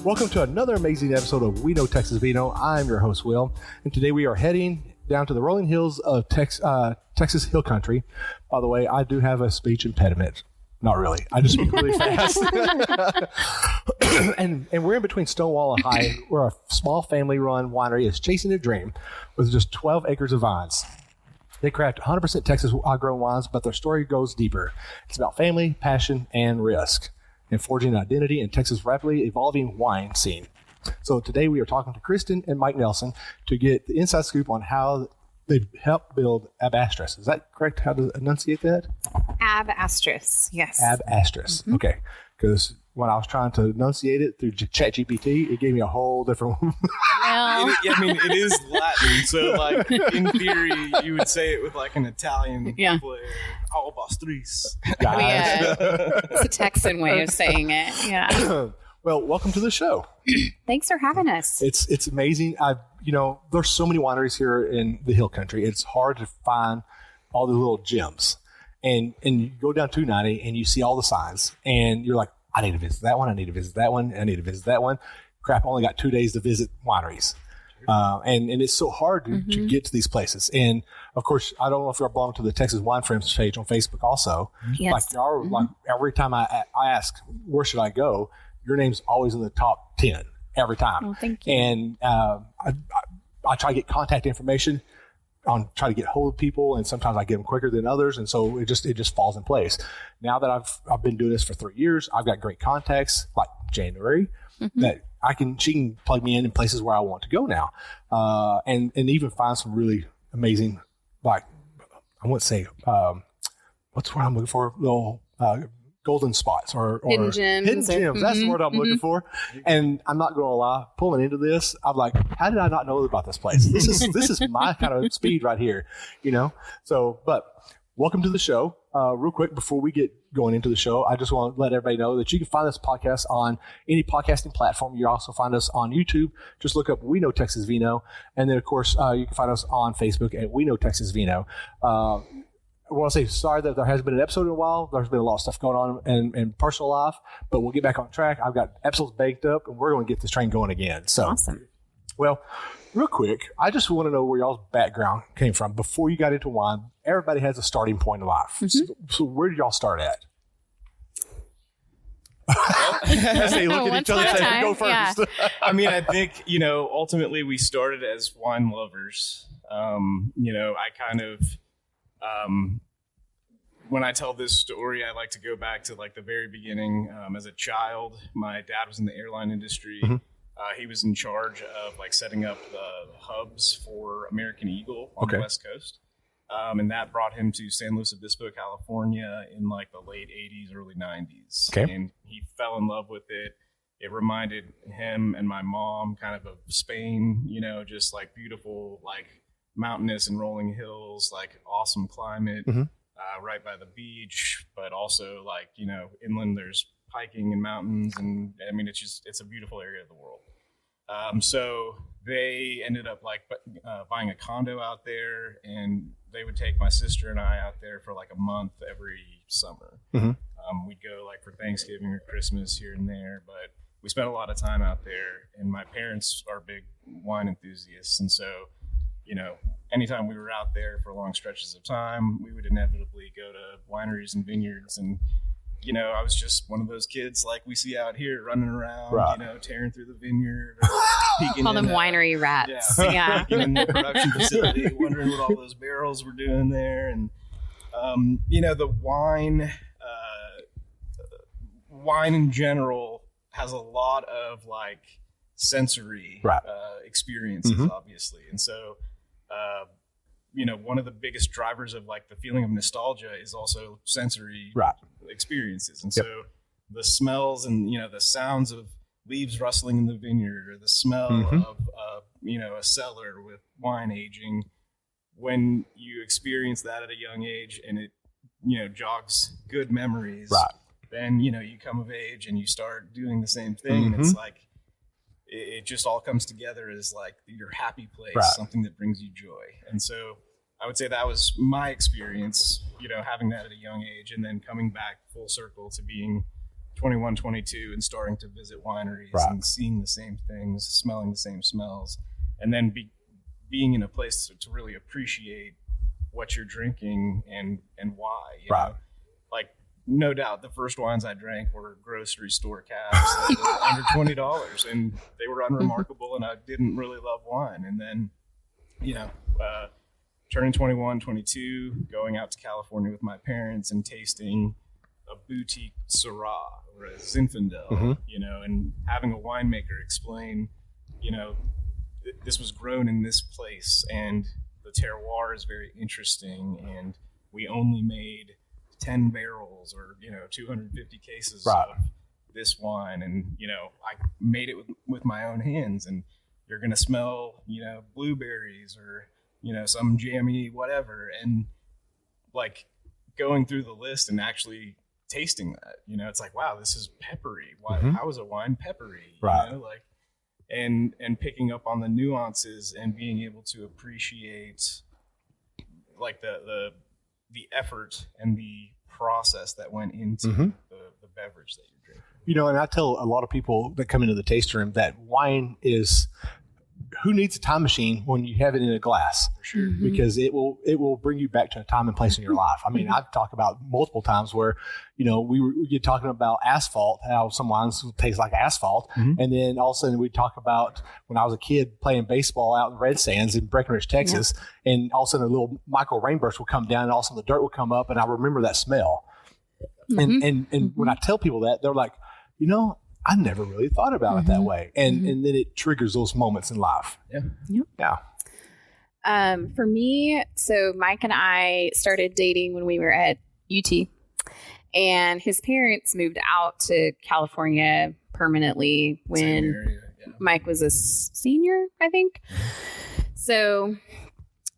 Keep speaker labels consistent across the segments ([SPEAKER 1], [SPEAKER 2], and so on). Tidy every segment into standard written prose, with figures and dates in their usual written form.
[SPEAKER 1] Welcome to another amazing episode of We Know Texas Vino. I'm your host, Will, and today we are heading down to the rolling hills of Texas Hill Country. By the way, I do have a speech impediment. Not really. I just speak really fast. and we're in between Stonewall and High, where a small family-run winery is chasing a dream with just 12 acres of vines. They craft 100% Texas-grown wines, but their story goes deeper. It's about family, passion, and risk, and forging an identity in Texas' rapidly evolving wine scene. So today we are talking to Kristen and Mike Nelson to get the inside scoop on how they helped build Ab Astris. Is that correct? How to enunciate that?
[SPEAKER 2] Ab Astris, yes.
[SPEAKER 1] Ab Astris. Mm-hmm. Okay. Because when I was trying to enunciate it through ChatGPT, it gave me a whole different one.
[SPEAKER 3] It is Latin, so like in theory, you would say it with like an Italian flair. Ab Astris.
[SPEAKER 2] Yeah. It's a Texan way of saying it. Yeah.
[SPEAKER 1] Well, welcome to the show.
[SPEAKER 2] Thanks for having us.
[SPEAKER 1] It's amazing. There's so many wineries here in the Hill Country. It's hard to find all the little gems. And you go down 290 and you see all the signs and you're like, I need to visit that one. I need to visit that one. I need to visit that one. Crap, I only got 2 days to visit wineries. And it's so hard to get to these places. And of course, I don't know if you're belong to the Texas Wine Friends page on Facebook also.
[SPEAKER 2] Yes.
[SPEAKER 1] Like every time I ask, where should I go? Your name's always in the top 10 every time.
[SPEAKER 2] Oh, thank you.
[SPEAKER 1] And I try to get contact information on try to get hold of people, and sometimes I get them quicker than others, and so it just falls in place. Now that I've been doing this for 3 years, I've got great contacts like January that she can plug me in places where I want to go now, and even find some really amazing, like I wouldn't say what's what I'm looking for, little golden spots or
[SPEAKER 2] hidden gems.
[SPEAKER 1] That's the word I'm looking for. And I'm not going to lie, pulling into this, I'm like, how did I not know about this place? This is my kind of speed right here, So, but welcome to the show. Real quick, before we get going into the show, I just want to let everybody know that you can find this podcast on any podcasting platform. You also find us on YouTube. Just look up We Know Texas Vino. And then, of course, you can find us on Facebook at We Know Texas Vino. I want to say sorry that there hasn't been an episode in a while. There's been a lot of stuff going on in personal life, but we'll get back on track. I've got episodes baked up, and we're going to get this train going again. So
[SPEAKER 2] awesome.
[SPEAKER 1] Well, real quick, I just want to know where y'all's background came from. Before you got into wine, everybody has a starting point in life. So where did y'all start at? They look at each other and say, go first.
[SPEAKER 2] Yeah.
[SPEAKER 3] I mean, I think, ultimately we started as wine lovers. I kind of... when I tell this story, I like to go back to like the very beginning. As a child, my dad was in the airline industry. He was in charge of like setting up the hubs for American Eagle on the West Coast. And that brought him to San Luis Obispo, California in like the late 80s, early 90s.
[SPEAKER 1] Okay.
[SPEAKER 3] And he fell in love with it. It reminded him and my mom kind of Spain, just like beautiful, like mountainous and rolling hills, like awesome climate, right by the beach, but also like, inland there's hiking and mountains. And I mean, it's a beautiful area of the world. So they ended up like buying a condo out there, and they would take my sister and I out there for like a month every summer. We'd go like for Thanksgiving or Christmas here and there, but we spent a lot of time out there, and my parents are big wine enthusiasts. And so, anytime we were out there for long stretches of time, we would inevitably go to wineries and vineyards. And, I was just one of those kids like we see out here running around, tearing through the vineyard. Or
[SPEAKER 2] Call them winery rats. Yeah.
[SPEAKER 3] Peeking in the production facility, wondering what all those barrels were doing there. And, the wine in general has a lot of like sensory experiences, obviously. And so, one of the biggest drivers of like the feeling of nostalgia is also sensory experiences. And so the smells and, the sounds of leaves rustling in the vineyard, or the smell of, a cellar with wine aging, when you experience that at a young age and it, jogs good memories, then, you come of age and you start doing the same thing. And it's like, it just all comes together as like your happy place, something that brings you joy. And so I would say that was my experience, having that at a young age, and then coming back full circle to being 21, 22 and starting to visit wineries and seeing the same things, smelling the same smells, and then being in a place to really appreciate what you're drinking and why. You know? Like, no doubt the first wines I drank were grocery store cabs that were under $20, and they were unremarkable, and I didn't really love wine. And then, you know, turning 21, 22, going out to California with my parents and tasting a boutique Syrah or a Zinfandel, you know, and having a winemaker explain, you know, this was grown in this place and the terroir is very interesting, and we only made 10 barrels or, you know, 250 cases of this wine, and, you know, I made it with my own hands, and you're going to smell, you know, blueberries or, you know, some jammy whatever, and like going through the list and actually tasting that, you know, it's like, wow, this is peppery. Why? How is a wine peppery? You know, like, and picking up on the nuances and being able to appreciate like the effort and the process that went into the beverage that you're drinking.
[SPEAKER 1] You know, and I tell a lot of people that come into the taste room that wine is, who needs a time machine when you have it in a glass?
[SPEAKER 3] For sure.
[SPEAKER 1] Because it will bring you back to a time and place in your life. I mean, I've talked about multiple times where, you know, we get talking about asphalt, how some wines taste like asphalt. And then all of a sudden we talk about when I was a kid playing baseball out in Red Sands in Breckenridge, Texas, and all of a sudden a little micro rainburst will come down and all of a sudden the dirt will come up, and I remember that smell. And when I tell people that, they're like, you know, I never really thought about it that way. And and then it triggers those moments in life.
[SPEAKER 2] For me, so Mike and I started dating when we were at UT, and his parents moved out to California permanently when Mike was a senior, I think. So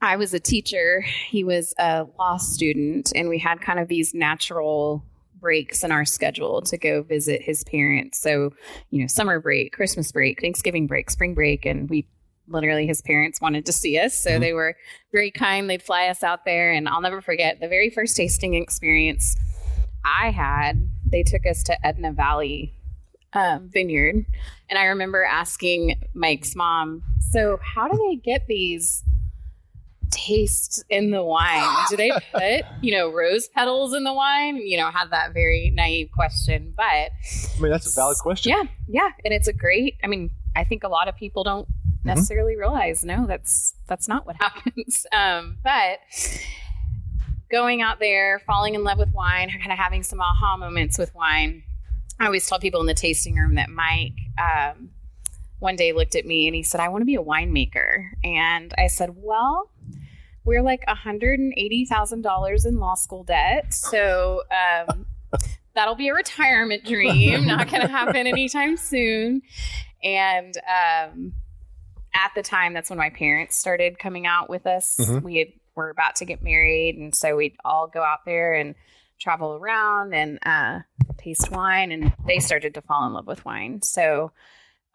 [SPEAKER 2] I was a teacher. He was a law student, and we had kind of these natural breaks in our schedule to go visit his parents. So, you know, summer break, Christmas break, Thanksgiving break, spring break. And we literally, his parents wanted to see us. So they were very kind. They'd fly us out there. And I'll never forget the very first tasting experience I had. They took us to Edna Valley Vineyard. And I remember asking Mike's mom, so how do they get these taste in the wine? Do they put, you know, rose petals in the wine? You know, had that very naive question, but
[SPEAKER 1] I mean, that's a valid question.
[SPEAKER 2] Yeah. And it's a great, I mean, I think a lot of people don't necessarily realize, no, that's not what happens. But going out there, falling in love with wine, kind of having some aha moments with wine. I always tell people in the tasting room that Mike, one day looked at me and he said, I want to be a winemaker. And I said, well, we're like $180,000 in law school debt. So that'll be a retirement dream. Not going to happen anytime soon. And at the time, that's when my parents started coming out with us. We were about to get married. And so we'd all go out there and travel around and taste wine. And they started to fall in love with wine. So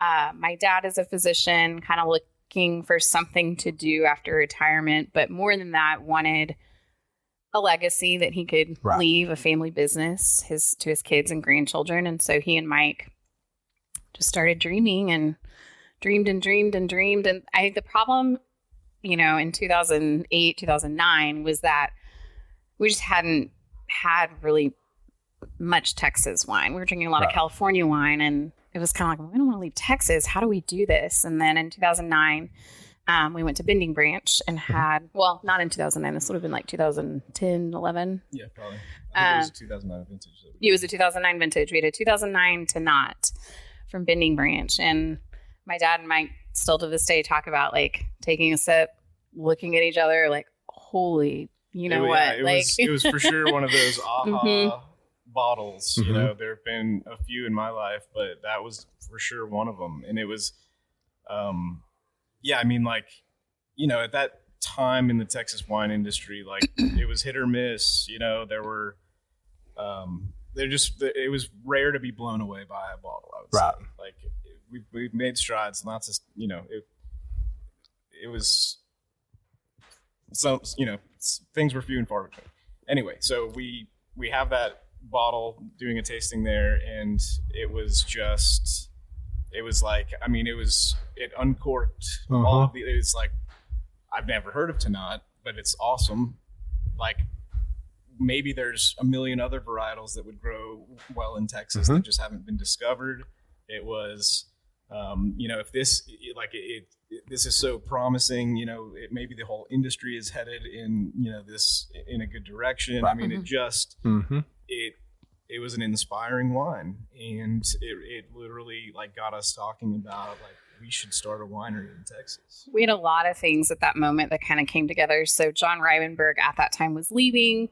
[SPEAKER 2] my dad is a physician, kind of looking for something to do after retirement, but more than that, wanted a legacy that he could leave, a family business to his kids and grandchildren. And so he and Mike just started dreaming and dreamed. And I think the problem, you know, in 2008, 2009 was that we just hadn't had really much Texas wine. We were drinking a lot of California wine, and it was kind of like, we don't want to leave Texas. How do we do this? And then in 2009, we went to Bending Branch and had, well, not in 2009. This would have been like 2010, 11.
[SPEAKER 3] Yeah, probably. I think it was a 2009 vintage.
[SPEAKER 2] It was a 2009 vintage. We had a 2009 Tannat from Bending Branch. And my dad and Mike still to this day talk about like taking a sip, looking at each other like, holy, you know what?
[SPEAKER 3] It was for sure one of those aha bottles. You know, there have been a few in my life, but that was for sure one of them. And it was, I mean, like, you know, at that time in the Texas wine industry, like it was hit or miss. You know, there were, it was rare to be blown away by a bottle, I would say. Like we've made strides, not just, you know, it was some, you know, things were few and far between. Anyway, so we have that bottle doing a tasting there, and it uncorked all of the, it's like, I've never heard of Tannat, but it's awesome. Like, maybe there's a million other varietals that would grow well in Texas that just haven't been discovered. It was, if this, this is so promising, maybe the whole industry is headed in, this in a good direction. Right. I mean, it just, it was an inspiring wine, and it literally got us talking about we should start a winery in Texas.
[SPEAKER 2] We had a lot of things at that moment that kind of came together. So John Rivenberg at that time was leaving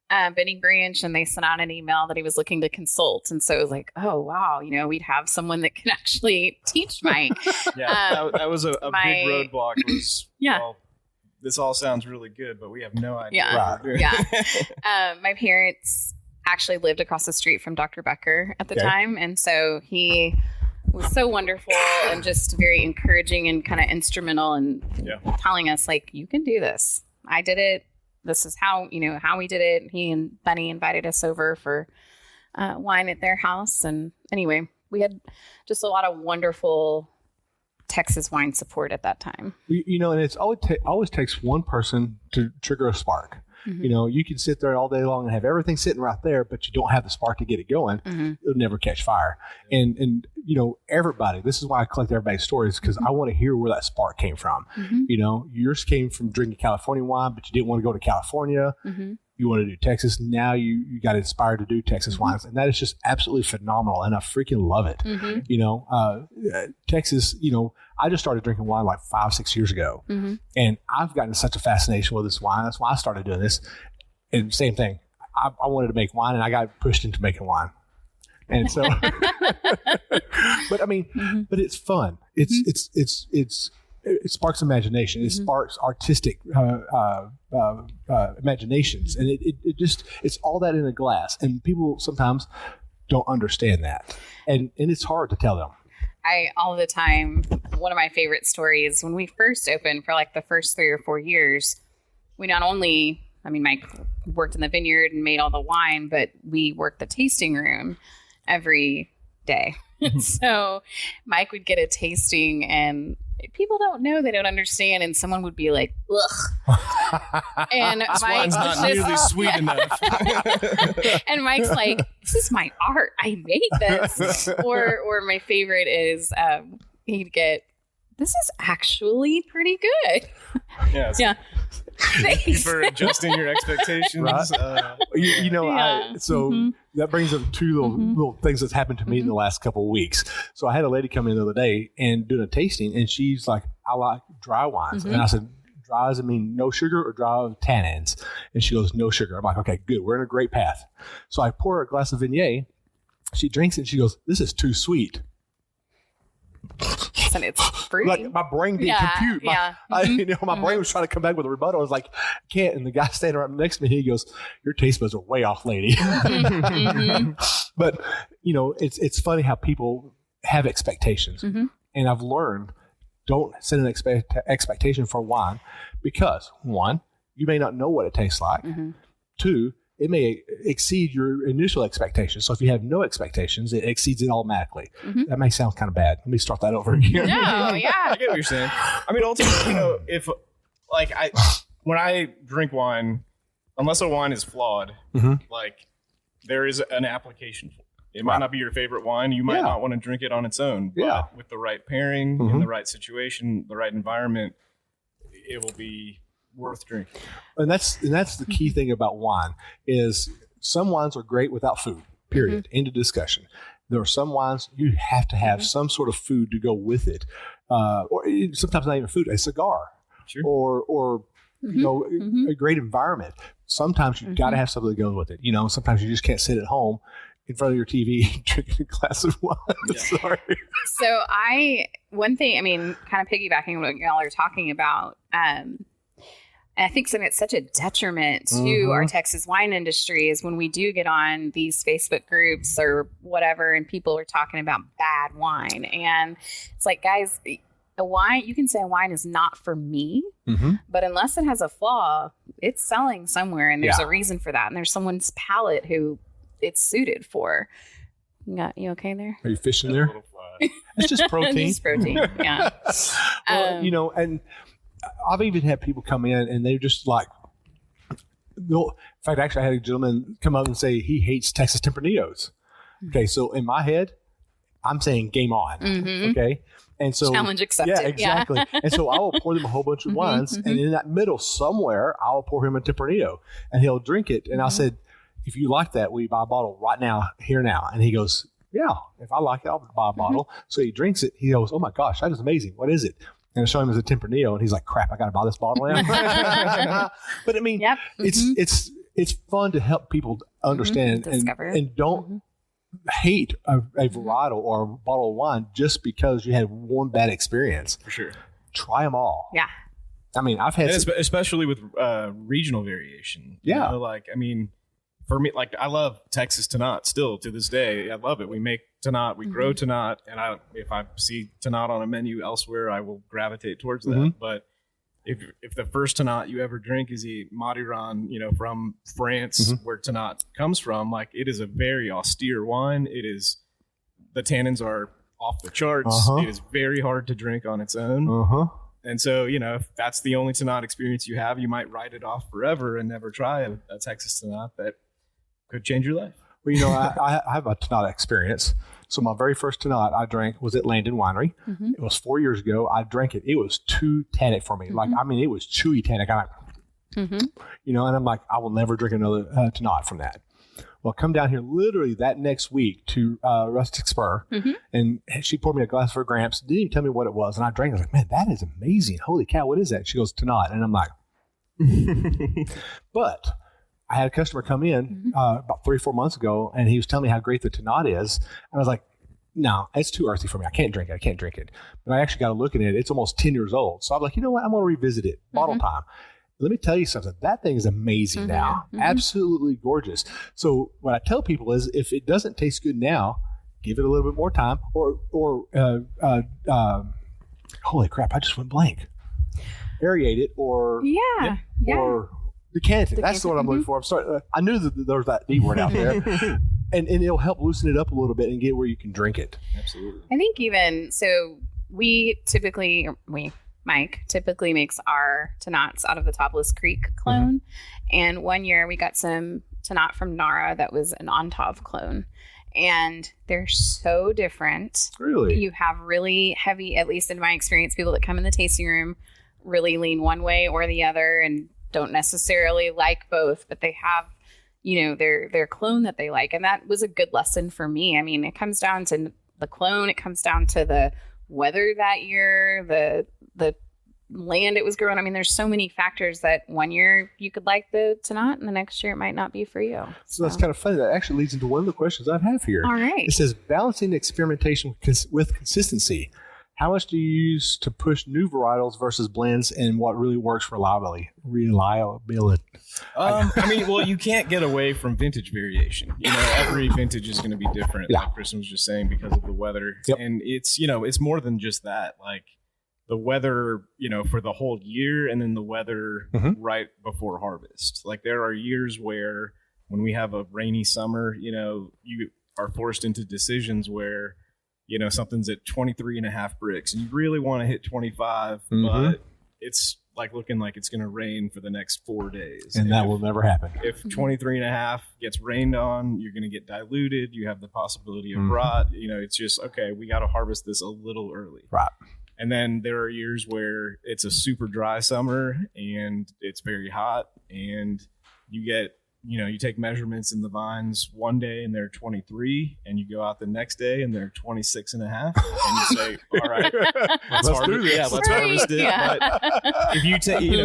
[SPEAKER 2] Benny Branch, and they sent out an email that he was looking to consult. And so it was like, oh, wow, we'd have someone that can actually teach Mike.
[SPEAKER 3] That was a big roadblock. Was, well, this all sounds really good, but we have no idea what we're doing.
[SPEAKER 2] My parents actually lived across the street from Dr. Becker at the time. And so he was so wonderful and just very encouraging and kind of instrumental in telling us, you can do this. I did it. This is how we did it. He and Benny invited us over for wine at their house. And anyway, we had just a lot of wonderful Texas wine support at that time.
[SPEAKER 1] And it's always takes one person to trigger a spark. You can sit there all day long and have everything sitting right there, but you don't have the spark to get it going. It'll never catch fire. And everybody, this is why I collect everybody's stories, because I want to hear where that spark came from. Yours came from drinking California wine, but you didn't want to go to California. You want to do Texas. Now you got inspired to do Texas wines. And that is just absolutely phenomenal. And I freaking love it. Texas, I just started drinking wine 5-6 years ago. And I've gotten such a fascination with this wine. That's why I started doing this. And same thing. I wanted to make wine, and I got pushed into making wine. And so, but I mean, but it's fun. It sparks imagination. It sparks artistic imaginations, and it's all that in a glass. And people sometimes don't understand that, and it's hard to tell them.
[SPEAKER 2] All the time, one of my favorite stories, when we first opened for the first 3 or 4 years, we not only, Mike worked in the vineyard and made all the wine, but we worked the tasting room every day. So Mike would get a tasting, and people don't know, they don't understand, and someone would be like, ugh. And
[SPEAKER 3] this
[SPEAKER 2] Mike
[SPEAKER 3] wine's not nearly sweet enough.
[SPEAKER 2] And Mike's like, this is my art. I made this. Or my favorite is he'd get, this is actually pretty good.
[SPEAKER 3] Yes.
[SPEAKER 2] Yeah.
[SPEAKER 3] Thank you for adjusting your expectations.
[SPEAKER 1] Right? That brings up two little things that's happened to me in the last couple of weeks. So I had a lady come in the other day and doing a tasting, and she's like, I like dry wines. And I said, dry does it mean no sugar or dry with tannins? And she goes, no sugar. I'm like, okay, good. We're in a great path. So I pour her a glass of Viognier. She drinks it, and she goes, this is too sweet.
[SPEAKER 2] And it's fruity.
[SPEAKER 1] My brain didn't compute. My brain was trying to come back with a rebuttal. I was like, I can't. And the guy standing right next to me, he goes, your taste buds are way off, lady. But, it's funny how people have expectations. And I've learned, don't set an expectation for wine, because 1, you may not know what it tastes like. 2, it may exceed your initial expectations. So if you have no expectations, it exceeds it automatically. That may sound kind of bad. Let me start that over again.
[SPEAKER 2] No, yeah.
[SPEAKER 3] I get what you're saying. Ultimately, if when I drink wine, unless a wine is flawed, there is an application for it. It might not be your favorite wine. You might not want to drink it on its own. But with the right pairing, in the right situation, the right environment, it will be worth drinking.
[SPEAKER 1] And that's the key thing about wine is some wines are great without food, period. End of discussion. There are some wines you have to have some sort of food to go with it, or sometimes not even food, a cigar, or a great environment. Sometimes you got to have something that goes with it. Sometimes you just can't sit at home in front of your TV drinking a glass of wine. Sorry.
[SPEAKER 2] So one thing, kind of piggybacking on what y'all are talking about, and I think something that's such a detriment to our Texas wine industry is when we do get on these Facebook groups or whatever, and people are talking about bad wine. And it's like, guys, a wine, you can say a wine is not for me, but unless it has a flaw, it's selling somewhere, and there's a reason for that. And there's someone's palate who it's suited for. You okay there?
[SPEAKER 1] Are you fishing there? It's just protein.
[SPEAKER 2] Just protein. Yeah.
[SPEAKER 1] Well, and I've even had people come in and they're just like, in fact, actually, I had a gentleman come up and say he hates Texas Tempranillos. Okay, so in my head, I'm saying game on.
[SPEAKER 2] Mm-hmm.
[SPEAKER 1] Okay, and so
[SPEAKER 2] challenge accepted.
[SPEAKER 1] Yeah, exactly. Yeah. And so I will pour them a whole bunch of wines, and in that middle somewhere, I will pour him a Tempranillo, and he'll drink it. And I said, if you like that, will you buy a bottle right now, here now? And he goes, yeah, if I like it, I'll buy a bottle. So he drinks it. He goes, oh my gosh, that is amazing. What is it? And I show him as a Tempranillo, and he's like, crap, I got to buy this bottle now. But I mean, it's fun to help people understand and don't hate a varietal or a bottle of wine just because you had one bad experience.
[SPEAKER 3] For sure.
[SPEAKER 1] Try them all.
[SPEAKER 2] Yeah.
[SPEAKER 1] I mean, I've had
[SPEAKER 3] especially with regional variation.
[SPEAKER 1] Yeah.
[SPEAKER 3] For me, I love Texas Tannat still to this day. I love it. We make Tannat, we grow Tannat, and if I see Tannat on a menu elsewhere, I will gravitate towards that. But if the first Tannat you ever drink is a Madiran, from France, where Tannat comes from, it is a very austere wine. The tannins are off the charts. It is very hard to drink on its own. And so, if that's the only Tannat experience you have, you might write it off forever and never try a Texas Tannat that could change your life.
[SPEAKER 1] Well, I have a Tannat experience. So my very first Tannat I drank was at Landon Winery. It was 4 years ago. I drank it. It was too tannic for me. It was chewy tannic. And I'm like, I will never drink another Tannat from that. Well, I come down here literally that next week to Rustic Spur, and she poured me a glass for Gramps. Didn't even tell me what it was. And I drank it. I was like, man, that is amazing. Holy cow, what is that? She goes, Tannat. And I'm like, but I had a customer come in about 3 or 4 months ago, and he was telling me how great the Tannat is. And I was like, no, it's too earthy for me. I can't drink it. But I actually got to look at it. It's almost 10 years old. So I'm like, you know what? I'm going to revisit it. Bottle time. Let me tell you something. That thing is amazing now. Absolutely gorgeous. So what I tell people is if it doesn't taste good now, give it a little bit more time or holy crap, I just went blank. Aerate it or decant it. That's what I'm looking for. I'm sorry. I knew that there was that D word out there. and it'll help loosen it up a little bit and get where you can drink it.
[SPEAKER 3] Absolutely.
[SPEAKER 2] I think Mike typically makes our Tannats out of the Topless Creek clone. And one year we got some Tannat from Nara that was an Ontov clone. And they're so different.
[SPEAKER 1] Really?
[SPEAKER 2] You have really heavy, at least in my experience, people that come in the tasting room really lean one way or the other and don't necessarily like both, but they have, their clone that they like. And that was a good lesson for me. I mean, it comes down to the clone. It comes down to the weather that year, the land it was grown. I mean, there's so many factors that one year you could like the Tannat and the next year it might not be for you.
[SPEAKER 1] So that's kind of funny. That actually leads into one of the questions I have here.
[SPEAKER 2] All right.
[SPEAKER 1] It says balancing experimentation with consistency. How much do you use to push new varietals versus blends, and what really works reliability?
[SPEAKER 3] You can't get away from vintage variation. Every vintage is going to be different.
[SPEAKER 1] Yeah.
[SPEAKER 3] Like Kristen was just saying, because of the weather.
[SPEAKER 1] Yep.
[SPEAKER 3] And it's, it's more than just that. Like the weather, for the whole year, and then the weather right before harvest. Like there are years where when we have a rainy summer, you are forced into decisions where, something's at 23.5 bricks and you really want to hit 25, but it's looking like it's going to rain for the next 4 days.
[SPEAKER 1] And that will never happen.
[SPEAKER 3] If 23.5 gets rained on, you're going to get diluted. You have the possibility of rot. It's just, okay, we got to harvest this a little early.
[SPEAKER 1] Right.
[SPEAKER 3] And then there are years where it's a super dry summer and it's very hot, and you get, you take measurements in the vines one day and they're 23, and you go out the next day and they're 26.5, and you say, all right, let's harvest it.
[SPEAKER 2] Yeah.
[SPEAKER 3] But if you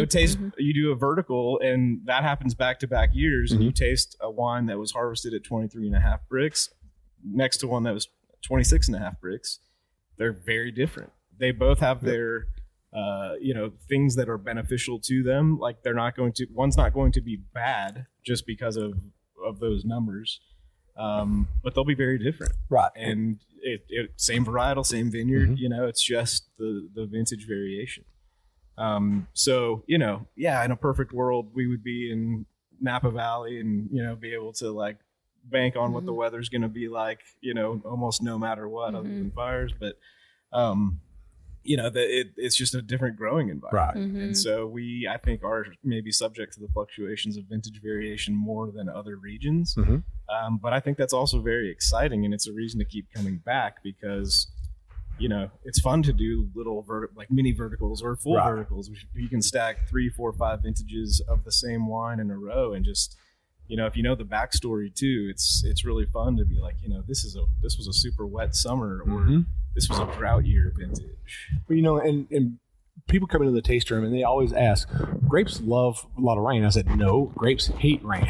[SPEAKER 3] taste, you do a vertical, and that happens back-to-back years, and you taste a wine that was harvested at 23.5 bricks next to one that was 26.5 bricks, they're very different. They both have their things that are beneficial to them. Like one's not going to be bad just because of those numbers, but they'll be very different.
[SPEAKER 1] Right.
[SPEAKER 3] And it same varietal, same vineyard, it's just the vintage variation. So, in a perfect world, we would be in Napa Valley and, be able to bank on what the weather's going to be like, almost no matter what, other than fires. But, it's just a different growing environment.
[SPEAKER 1] Right.
[SPEAKER 3] And so I think, are maybe subject to the fluctuations of vintage variation more than other regions. But I think that's also very exciting, and it's a reason to keep coming back because, it's fun to do little mini verticals or full verticals. You can stack 3, 4, 5 vintages of the same wine in a row, and just, if you know the backstory too, it's really fun to be like, this was a super wet summer, or this was a drought year vintage.
[SPEAKER 1] Well, and people come into the taste room and they always ask, grapes love a lot of rain. I said, no, grapes hate rain.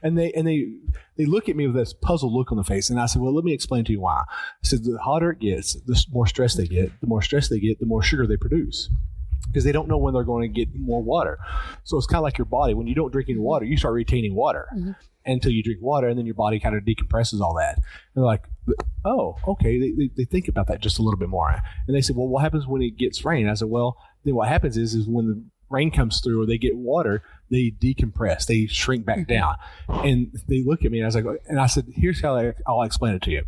[SPEAKER 1] and they look at me with this puzzled look on the face. And I said, well, let me explain to you why. I said, the hotter it gets, the more stress they get. The more stress they get, the more sugar they produce, because they don't know when they're going to get more water. So it's kind of like your body. When you don't drink any water, you start retaining water until you drink water, and then your body kind of decompresses all that. And they're like, oh, okay. They think about that just a little bit more. And they said, well, what happens when it gets rain? I said, well, then what happens is when the rain comes through or they get water, they decompress, they shrink back down. And they look at me and I said, here's how I'll explain it to you.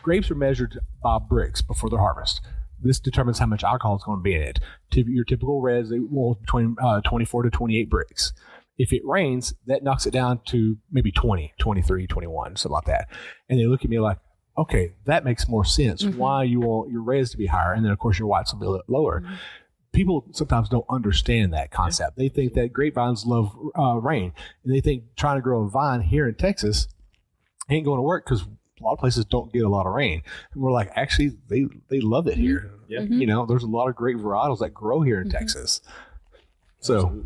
[SPEAKER 1] Grapes are measured by bricks before they're harvested. This determines how much alcohol is going to be in it. Your typical reds, they will between 24 to 28 bricks. If it rains, that knocks it down to maybe 20, 23, 21, something like that. And they look at me like, okay, that makes more sense. Why you want your reds to be higher, and then of course your whites will be lower. People sometimes don't understand that concept. They think that grapevines love rain, and they think trying to grow a vine here in Texas ain't going to work because a lot of places don't get a lot of rain. And we're like, actually, they love it here. Yeah. There's a lot of great varietals that grow here in Texas. So,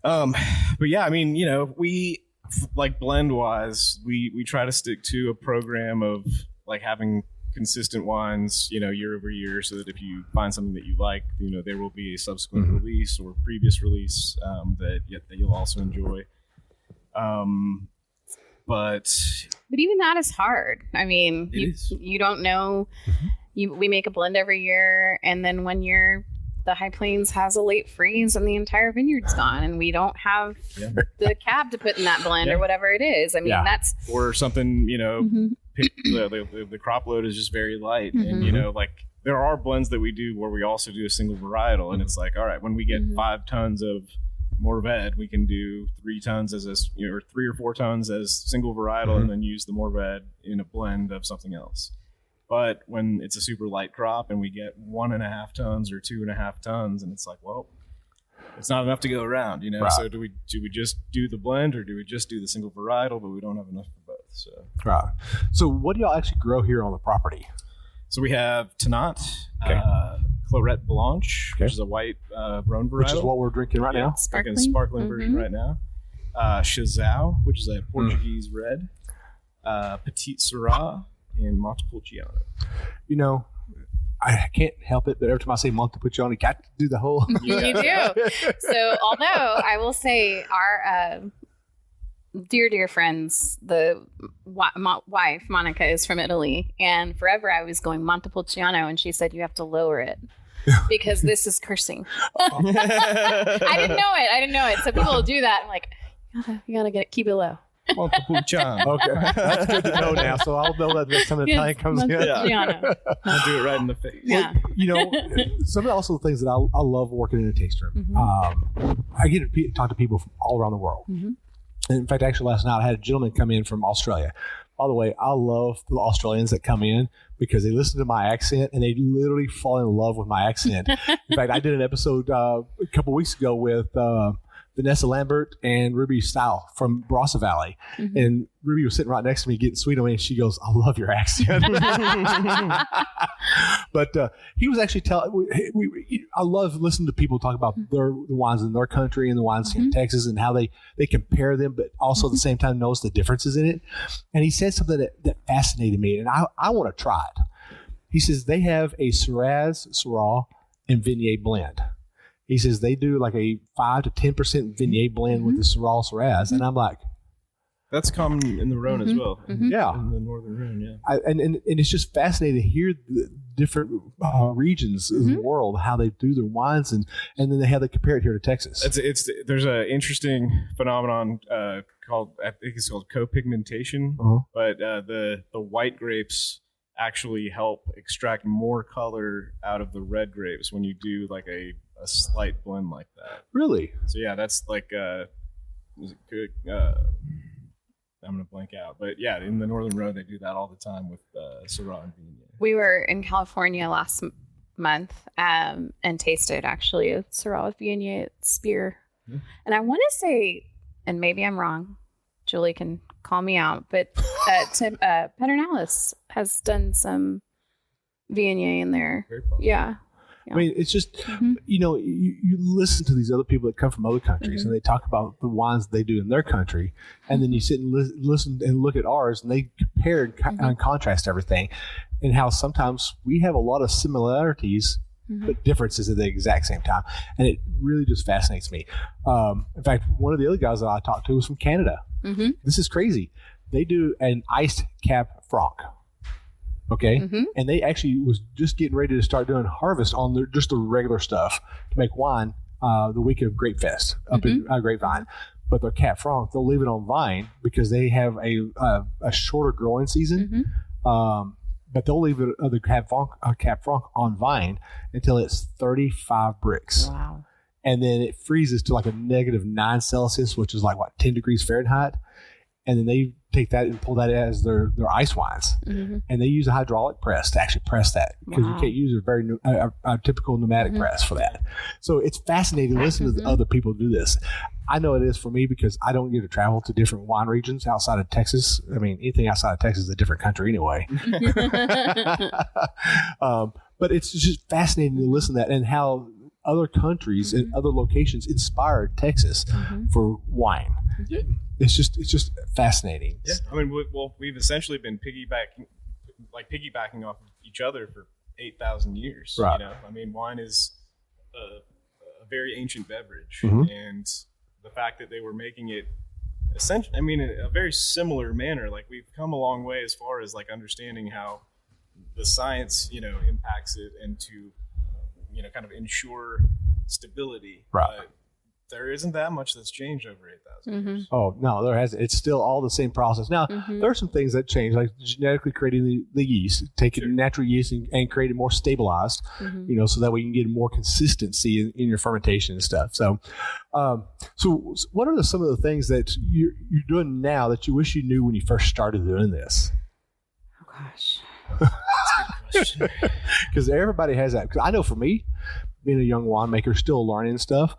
[SPEAKER 3] but yeah, I mean, we like blend wise, we try to stick to a program of like having consistent wines, year over year, so that if you find something that you like, there will be a subsequent release or previous release that you'll also enjoy. But
[SPEAKER 2] even that is hard. I mean, you don't know. We make a blend every year, and then one year the High Plains has a late freeze and the entire vineyard's gone, and we don't have the cab to put in that blend or whatever it is. I mean, that's
[SPEAKER 3] or something. The crop load is just very light, and like there are blends that we do where we also do a single varietal, and it's like, all right, when we get 5 tons of Mourvèdre, we can do 3 tons as 3 or 4 tons as single varietal, and then use the Mourvèdre in a blend of something else. But when it's a super light crop and we get 1.5 tons or 2.5 tons, and it's like, well, it's not enough to go around, Right. So do we just do the blend, or do we just do the single varietal? But we don't have enough for both. So
[SPEAKER 1] right. So what do y'all actually grow here on the property?
[SPEAKER 3] So we have Tannat, Clairette Blanche, which is a white Rhone varietal, which
[SPEAKER 1] is what we're drinking right now.
[SPEAKER 3] Sparkling version right now. Chazao, which is a Portuguese red. Petit Syrah, and Montepulciano.
[SPEAKER 1] I can't help it, but every time I say Montepulciano, you got to do the whole.
[SPEAKER 2] You do. So, although I will say our dear friends, the wife, Monica, is from Italy, and forever I was going Montepulciano, and she said, you have to lower it because this is cursing. I didn't know it. So people will do that. I'm like, you gotta keep it low.
[SPEAKER 3] Montepulciano.
[SPEAKER 1] Okay, that's good to know now. So I'll know that next time the time comes in.
[SPEAKER 3] I'll do it right in the face.
[SPEAKER 2] Yeah.
[SPEAKER 1] Some of also the things that I love working in a taste room. I get to talk to people from all around the world. And in fact, actually last night I had a gentleman come in from Australia. By the way, I love the Australians that come in because they listen to my accent and they literally fall in love with my accent. In fact, I did an episode a couple weeks ago with Vanessa Lambert and Ruby Style from Barossa Valley. And Ruby was sitting right next to me getting sweet on me, and she goes, I love your accent. But he was actually telling, I love listening to people talk about the wines in their country and the wines in Texas and how they compare them, but also at the same time notice the differences in it. And he said something that fascinated me, and I want to try it. He says they have a Shiraz, Syrah, and Viognier blend. He says they do like a 5 to 10% Viognier blend with the Syrah Shiraz. And I'm like,
[SPEAKER 3] That's common in the Rhone as well.
[SPEAKER 1] Yeah.
[SPEAKER 3] In the northern Rhone, yeah.
[SPEAKER 1] And it's just fascinating to hear the different regions of the world, how they do their wines, and then they have to compare it here to Texas.
[SPEAKER 3] There's an interesting phenomenon called, I think it's called co-pigmentation, but the white grapes actually help extract more color out of the red grapes when you do like a slight blend like that.
[SPEAKER 1] Really?
[SPEAKER 3] So yeah, that's like is it good? I'm gonna blank out, but yeah, in the Northern Rhone they do that all the time with Syrah and Viognier.
[SPEAKER 2] We were in California last month and tasted actually a Syrah with Viognier Spear, and I want to say, and maybe I'm wrong, Julie can call me out, but Pedernales has done some Viognier in there. Yeah.
[SPEAKER 1] I mean, it's just, you listen to these other people that come from other countries and they talk about the wines they do in their country. And then you sit and listen and look at ours and they compare and contrast everything, and how sometimes we have a lot of similarities, but differences at the exact same time. And it really just fascinates me. In fact, one of the other guys that I talked to was from Canada. This is crazy. They do an iced Cab Franc. Okay. And they actually was just getting ready to start doing harvest on just the regular stuff to make wine the week of Grape Fest up in Grapevine. But their Cab Franc, they'll leave it on vine because they have a shorter growing season. But they'll leave the Cab Franc on vine until it's 35 bricks.
[SPEAKER 2] Wow.
[SPEAKER 1] And then it freezes to like a -9 Celsius, which is like 10 degrees Fahrenheit. And then they take that and pull that as their ice wines. And they use a hydraulic press to actually press that, because you can't use a typical pneumatic press for that. So it's fascinating to listen to the other people do this. I know it is for me because I don't get to travel to different wine regions outside of Texas. I mean, anything outside of Texas is a different country anyway. But it's just fascinating to listen to that and how other countries and other locations inspired Texas for wine. It's just fascinating.
[SPEAKER 3] Yeah, I mean, we've essentially been piggybacking off of each other for 8,000 years.
[SPEAKER 1] Right.
[SPEAKER 3] I mean, wine is a very ancient beverage, and the fact that they were making it essentially, I mean, in a very similar manner. Like, we've come a long way as far as like understanding how the science, impacts it, and to kind of ensure stability.
[SPEAKER 1] Right.
[SPEAKER 3] But there isn't that much that's changed over 8,000 years.
[SPEAKER 1] Oh, no, there hasn't. It's still all the same process. Now, there are some things that change, like genetically creating the yeast, taking natural yeast and creating more stabilized, so that way you can get more consistency in your fermentation and stuff. So, so what are some of the things that you're doing now that you wish you knew when you first started doing this?
[SPEAKER 2] Oh, gosh.
[SPEAKER 3] That's a good question.
[SPEAKER 1] Because everybody has that. 'Cause I know for me, being a young winemaker, still learning stuff,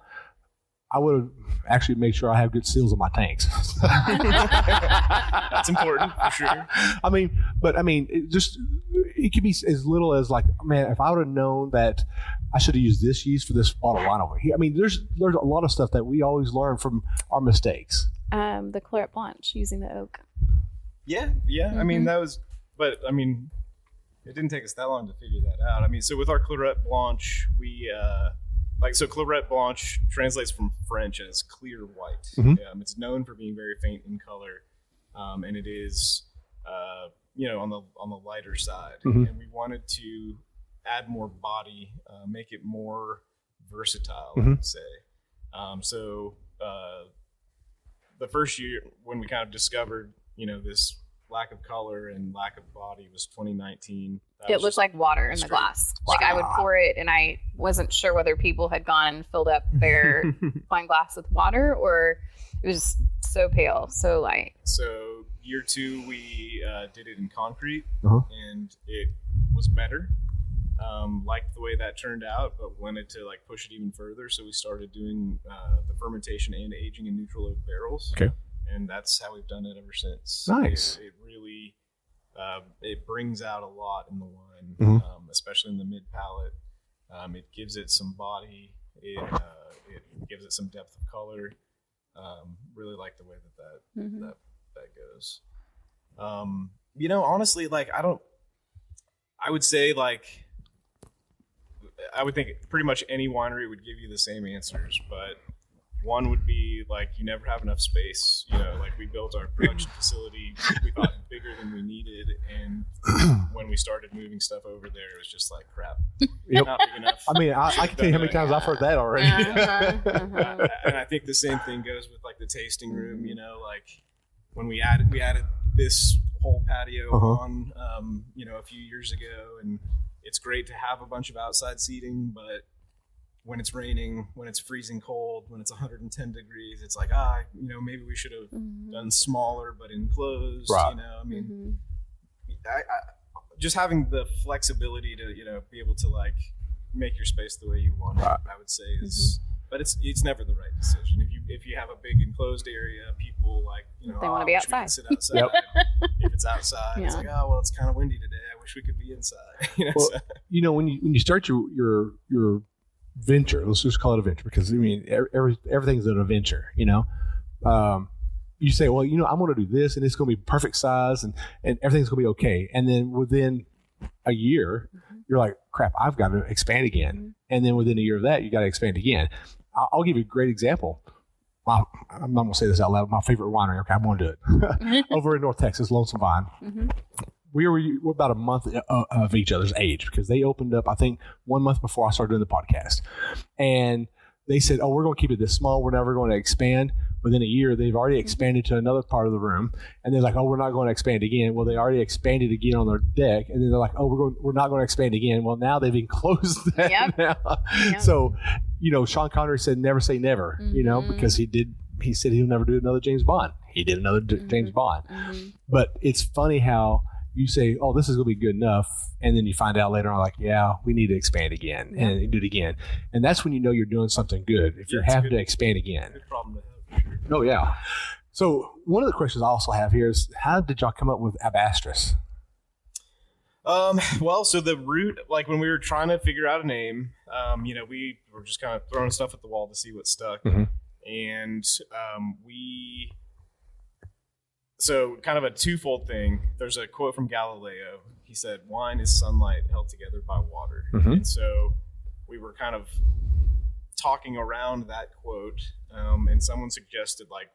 [SPEAKER 1] I would have actually made sure I have good seals on my tanks.
[SPEAKER 3] That's important for sure.
[SPEAKER 1] I mean, it could be as little as like, man, if I would have known that I should have used this yeast for this bottle of wine over here. I mean, there's a lot of stuff that we always learn from our mistakes.
[SPEAKER 2] The Clairette Blanche, using the oak.
[SPEAKER 3] Yeah. I mean, it didn't take us that long to figure that out. I mean, so with our Clairette Blanche, we Clairette Blanche translates from French as clear white. It's known for being very faint in color, and it is, on the lighter side. And we wanted to add more body, make it more versatile, I would say. So the first year when we kind of discovered, this lack of color and lack of body was 2019.
[SPEAKER 2] It looked like water in the glass. Like, I would pour it and I wasn't sure whether people had gone and filled up their wine glass with water, or it was so pale, so light.
[SPEAKER 3] So year 2, we did it in concrete, and it was better. Liked the way that turned out, but wanted to push it even further. So we started doing the fermentation and aging in neutral oak barrels.
[SPEAKER 1] Okay.
[SPEAKER 3] And that's how we've done it ever since.
[SPEAKER 1] Nice.
[SPEAKER 3] It really, it brings out a lot in the wine, especially in the mid palate. It gives it some body. It gives it some depth of color. Really like the way that goes. Honestly, I would say I would think pretty much any winery would give you the same answers, but One would be like you never have enough space. You know, like we built our production facility, we thought bigger than we needed, and when we started moving stuff over there, it was just like crap. Not big enough.
[SPEAKER 1] I mean, I can tell you how many times I've heard that already.
[SPEAKER 3] And I think the same thing goes with like the tasting room. You know, like when we added this whole patio on, you know, a few years ago, and it's great to have a bunch of outside seating, but when it's raining, when it's freezing cold, when it's 110 degrees, it's like, you know, maybe we should have done smaller but enclosed. Right. You know, I mean, I just having the flexibility to, you know, be able to like make your space the way you want it, I would say is, but it's never the right decision. If you have a big enclosed area, people like, you know,
[SPEAKER 2] they want to be outside.
[SPEAKER 3] Sit outside. If it's outside, it's like, oh well, it's kind of windy today. I wish we could be inside. You know,
[SPEAKER 1] well, you know, when you start your venture, let's just call it a venture, because I mean everything's an adventure, you know. You say, well, you know, I'm going to do this and it's going to be perfect size and everything's going to be okay, and then within a year you're like, crap, I've got to expand again, and then within a year of that you got to expand again. I'll give you a great example. I'm not going to say this out loud. My favorite winery, okay, I'm going to do it. Over in North Texas, Lonesome Vine. We're about a month of each other's age, because they opened up, I think, 1 month before I started doing the podcast. And they said, oh, we're going to keep it this small. We're never going to expand. Within a year, they've already expanded to another part of the room. And they're like, oh, we're not going to expand again. Well, they already expanded again on their deck. And then they're like, oh, we're not going to expand again. Well, now they've enclosed that now. Yep. So, you know, Sean Connery said never say never, you know, because he said he'll never do another James Bond. He did another James Bond. But it's funny how you say, oh, this is going to be good enough. And then you find out later on, like, yeah, we need to expand again and do it again. And that's when you know you're doing something good, if you're having to expand again.
[SPEAKER 3] Good problem to have, for sure.
[SPEAKER 1] Oh, yeah. So one of the questions I also have here is, how did y'all come up with Ab Astris?
[SPEAKER 3] Well, so the root, like when we were trying to figure out a name, you know, we were just kind of throwing stuff at the wall to see what stuck. And so kind of a twofold thing. There's a quote from Galileo. He said, wine is sunlight held together by water. And so we were kind of talking around that quote, and someone suggested, like,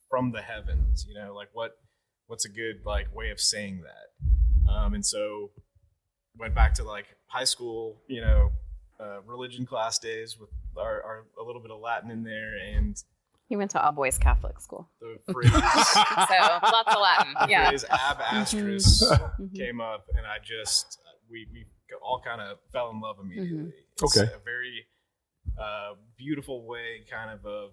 [SPEAKER 3] from the heavens, you know, like what's a good like way of saying that. And so went back to like high school, you know, religion class days with our a little bit of Latin in there, and
[SPEAKER 2] he went to all boys Catholic school.
[SPEAKER 3] The phrase,
[SPEAKER 2] so lots of Latin.
[SPEAKER 3] The phrase Ab Astris came up, and I just we all kind of fell in love immediately. It's a very beautiful way, kind of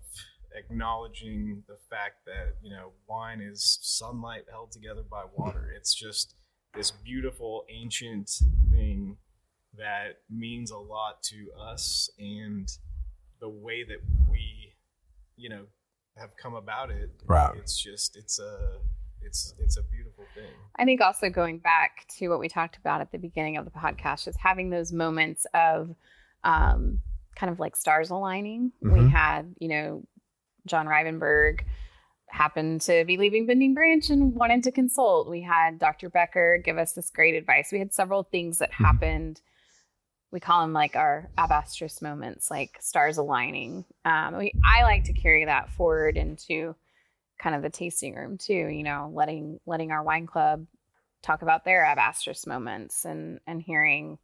[SPEAKER 3] acknowledging the fact that, you know, wine is sunlight held together by water. It's just this beautiful ancient thing that means a lot to us, and the way that we, you know, have come about it. Right. It's just it's a beautiful thing.
[SPEAKER 2] I think also going back to what we talked about at the beginning of the podcast, just having those moments of kind of like stars aligning. We had, you know, John Rivenberg happened to be leaving Bending Branch and wanted to consult. We had Dr. Becker give us this great advice. We had several things that happened. We call them like our Ab Astris moments, like stars aligning. I like to carry that forward into kind of the tasting room too, you know, letting our wine club talk about their Ab Astris moments and hearing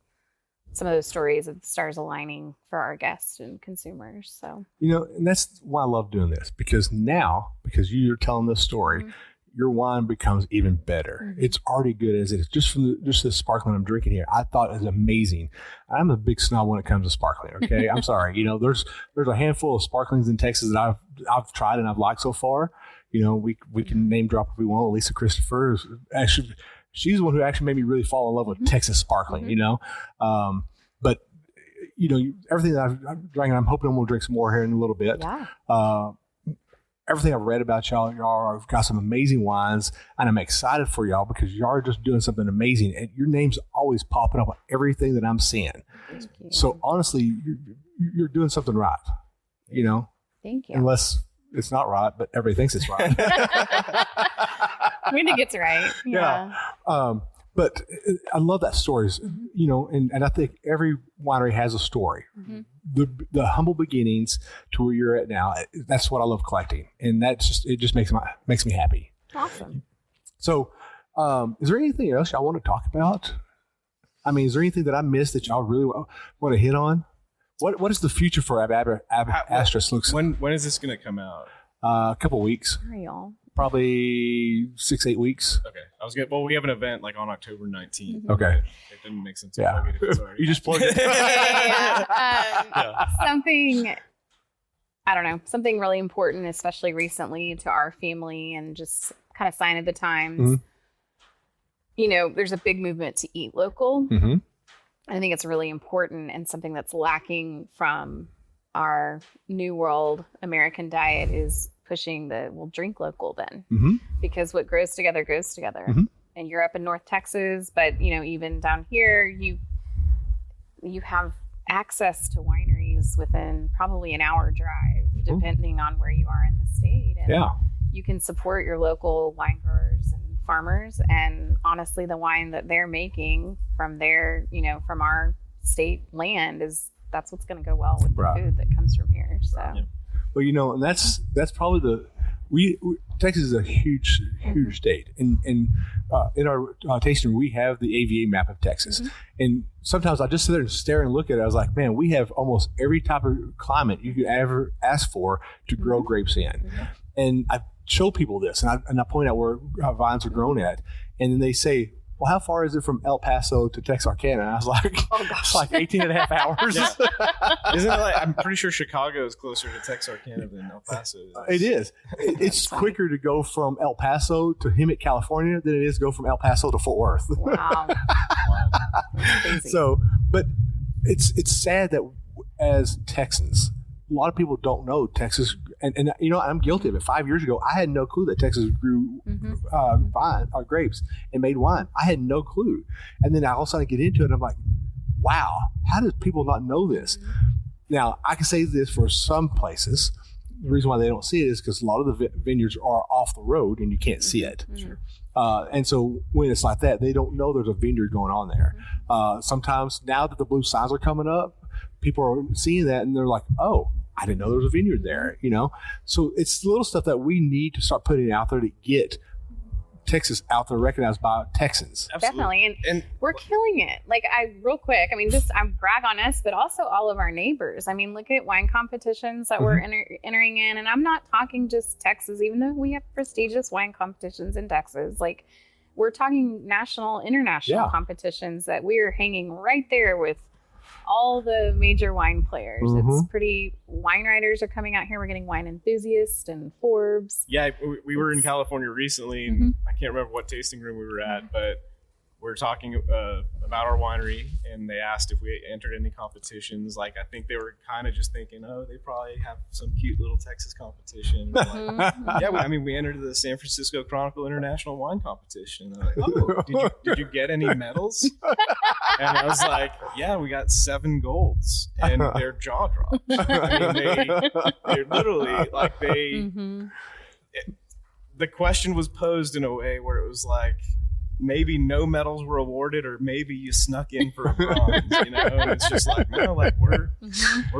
[SPEAKER 2] some of those stories of the stars aligning for our guests and consumers. So, you know,
[SPEAKER 1] and that's why I love doing this, because you're telling this story, your wine becomes even better. It's already good as it is. Just from the sparkling I'm drinking here, I thought it was amazing. I'm a big snob when it comes to sparkling. Okay, I'm sorry. You know, there's a handful of sparklings in Texas that I've tried and I've liked so far. You know, we can name drop if we want. Lisa Christopher is actually, she's the one who actually made me really fall in love with Texas sparkling. You know, but you know, everything that I've drank, and I'm hoping I'm going to drink some more here in a little bit. Yeah. Everything I've read about y'all have got some amazing wines, and I'm excited for y'all because y'all are just doing something amazing, and your name's always popping up on everything that I'm seeing. So honestly, you're doing something right, you know?
[SPEAKER 2] Thank you.
[SPEAKER 1] Unless it's not right, but everybody thinks it's right.
[SPEAKER 2] We think it's right. Yeah.
[SPEAKER 1] But I love that stories, you know, and I think every winery has a story. the humble beginnings to where you're at now. That's what I love collecting, and it just makes me happy.
[SPEAKER 2] Awesome.
[SPEAKER 1] So, is there anything else y'all want to talk about? I mean, is there anything that I missed that y'all really want to hit on? What is the future for Ab Astris looks?
[SPEAKER 3] When is this going to come out?
[SPEAKER 1] A couple of weeks.
[SPEAKER 2] Sorry, y'all.
[SPEAKER 1] Probably 6-8 weeks.
[SPEAKER 3] Okay, I was good. Well, we have an event like on October 19th.
[SPEAKER 1] Okay,
[SPEAKER 3] it didn't make sense.
[SPEAKER 1] Yeah,
[SPEAKER 3] if it's already
[SPEAKER 1] you just plugged it.
[SPEAKER 2] Something, I don't know, something really important, especially recently to our family, and just kind of sign of the times.
[SPEAKER 1] Mm-hmm.
[SPEAKER 2] You know, there's a big movement to eat local.
[SPEAKER 1] Mm-hmm.
[SPEAKER 2] I think it's really important, and something that's lacking from our new world American diet is pushing drink local then.
[SPEAKER 1] Mm-hmm.
[SPEAKER 2] Because what grows together goes together.
[SPEAKER 1] Mm-hmm.
[SPEAKER 2] And you're up in North Texas, but you know, even down here, you have access to wineries within probably an hour drive, depending on where you are in the state. And you can support your local wine growers and farmers. And honestly, the wine that they're making from from our state land that's what's going to go well with the food that comes from here. So,
[SPEAKER 1] well, and that's probably Texas is a huge state, and in our tasting room we have the AVA map of Texas, and sometimes I just sit there and stare and look at it. I was like, man, we have almost every type of climate you could ever ask for to grow grapes in, and I show people this, and I point out where vines are grown at, and then they say, well, how far is it from El Paso to Texarkana? And I was like, it's like 18 and a half hours.
[SPEAKER 3] Yeah. Isn't it I'm pretty sure Chicago is closer to Texarkana than El Paso is.
[SPEAKER 1] It is. It's quicker to go from El Paso to Hemet, California than it is to go from El Paso to Fort Worth.
[SPEAKER 2] Wow. Crazy.
[SPEAKER 1] So, but it's sad that as Texans, a lot of people don't know Texas, and I'm guilty of it. 5 years ago, I had no clue that Texas grew grapes and made wine. I had no clue, and then I all of a sudden get into it, and I'm like, wow, how do people not know this? Now, I can say this for some places. The reason why they don't see it is because a lot of the vineyards are off the road, and you can't see it.
[SPEAKER 2] Sure.
[SPEAKER 1] And so when it's like that, they don't know there's a vineyard going on there. Sometimes now that the blue signs are coming up, people are seeing that, and they're like, oh, I didn't know there was a vineyard there, So it's the little stuff that we need to start putting out there to get Texas out there recognized by Texans.
[SPEAKER 2] Definitely. And we're killing it. Like, real quick, I brag on us, but also all of our neighbors. I mean, look at wine competitions that we're entering in. And I'm not talking just Texas, even though we have prestigious wine competitions in Texas. Like, we're talking national, international competitions that we're hanging right there with all the major wine players. It's pretty. Wine writers are coming out here. We're getting Wine Enthusiast and Forbes.
[SPEAKER 3] Yeah, we were in California recently, and I can't remember what tasting room we were at, but we're talking about our winery, and they asked if we entered any competitions. Like, I think they were kind of just thinking, oh, they probably have some cute little Texas competition. We entered the San Francisco Chronicle International Wine Competition. Like, oh, did you get any medals? And I was like, yeah, we got 7 golds, and their jaw dropped. I mean, they're literally like the question was posed in a way where it was like, maybe no medals were awarded, or maybe you snuck in for a bronze, and it's just like, no, like we're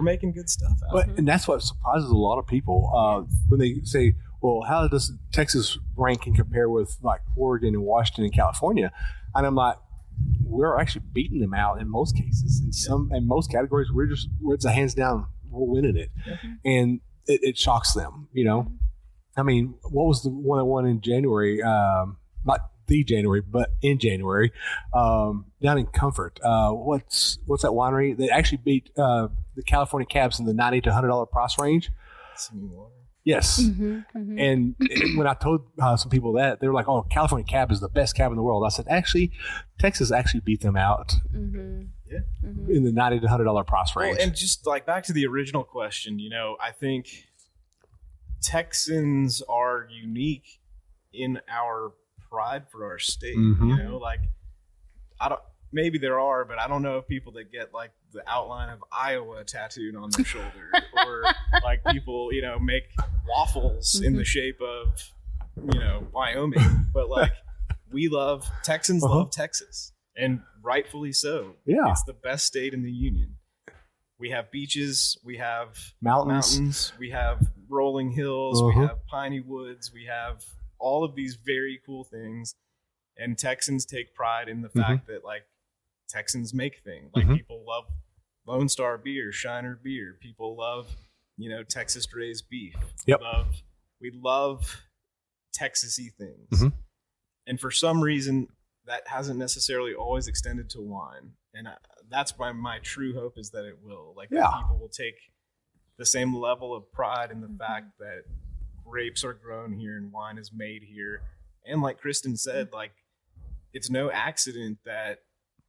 [SPEAKER 3] making good stuff out here.
[SPEAKER 1] And that's what surprises a lot of people when they say, well, how does Texas ranking compare with like Oregon and Washington and California? And I'm like, we're actually beating them out in most cases. In most categories, it's a hands down, we're winning it. And it shocks them, I mean, what was the one that won in January? Not the January, but in January, down in Comfort. What's that winery? They actually beat the California cabs in the $90 to $100 price range. Yes. And when I told some people that, they were like, oh, California cab is the best cab in the world. I said, actually, Texas actually beat them out in the $90 to $100 price range.
[SPEAKER 3] Well, and just like back to the original question, I think Texans are unique in our pride for our state. Like, maybe there are, but I don't know of people that get like the outline of Iowa tattooed on their shoulder, or like people, make waffles in the shape of, Wyoming. But like, Texans love Texas, and rightfully so.
[SPEAKER 1] Yeah.
[SPEAKER 3] It's the best state in the union. we have beaches, we have
[SPEAKER 1] mountains,
[SPEAKER 3] we have rolling hills, we have piney woods, we have all of these very cool things. And Texans take pride in the fact that like Texans make things. Like people love Lone Star beer, Shiner beer. People love, Texas raised beef.
[SPEAKER 1] Yep.
[SPEAKER 3] We love Texas-y things. And for some reason, that hasn't necessarily always extended to wine. And that's why my true hope is that it will. Like that people will take the same level of pride in the fact that grapes are grown here and wine is made here. And like Kristen said, like it's no accident that